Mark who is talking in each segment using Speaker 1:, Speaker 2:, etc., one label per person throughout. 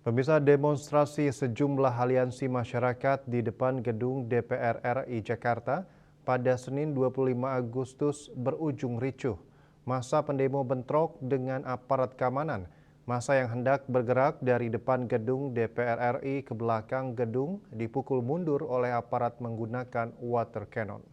Speaker 1: Pemirsa, demonstrasi sejumlah aliansi masyarakat di depan gedung DPR RI Jakarta pada Senin 25 Agustus berujung ricuh. Massa pendemo bentrok dengan aparat keamanan. Massa yang hendak bergerak dari depan gedung DPR RI ke belakang gedung dipukul mundur oleh aparat menggunakan water cannon.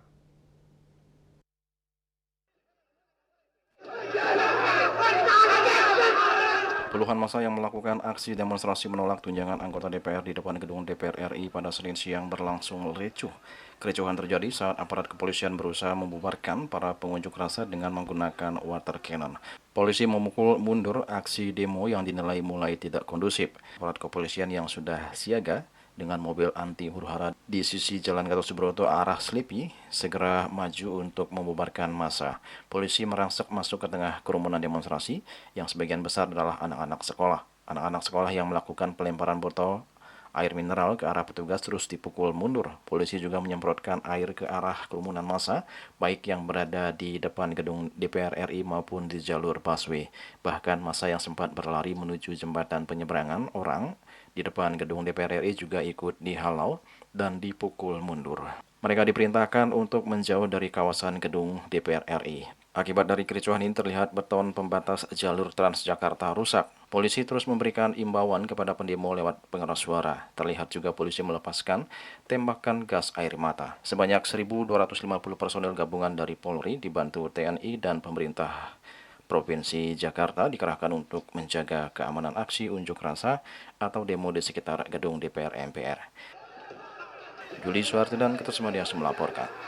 Speaker 2: Puluhan massa yang melakukan aksi demonstrasi menolak tunjangan anggota DPR di depan gedung DPR RI pada Senin siang berlangsung ricuh. Kericuhan terjadi saat aparat kepolisian berusaha membubarkan para pengunjuk rasa dengan menggunakan water cannon. Polisi memukul mundur aksi demo yang dinilai mulai tidak kondusif. Aparat kepolisian yang sudah siaga dengan mobil anti huru-hara di sisi Jalan Gatot Subroto arah Selipi segera maju untuk membubarkan massa. Polisi merangsek masuk ke tengah kerumunan demonstrasi yang sebagian besar adalah anak-anak sekolah. Anak-anak sekolah yang melakukan pelemparan botol air mineral ke arah petugas terus dipukul mundur. Polisi juga menyemprotkan air ke arah kerumunan massa, baik yang berada di depan gedung DPR RI maupun di jalur busway. Bahkan massa yang sempat berlari menuju jembatan penyeberangan orang di depan gedung DPR RI juga ikut dihalau dan dipukul mundur. Mereka diperintahkan untuk menjauh dari kawasan gedung DPR RI. Akibat dari kericuhan ini terlihat beton pembatas jalur Transjakarta rusak. Polisi terus memberikan imbauan kepada pendemo lewat pengeras suara. Terlihat juga polisi melepaskan tembakan gas air mata. Sebanyak 1.250 personel gabungan dari Polri dibantu TNI dan pemerintah Provinsi Jakarta dikerahkan untuk menjaga keamanan aksi unjuk rasa atau demo di sekitar gedung DPR MPR. Juli Suharti dan Ketua Melaporkan.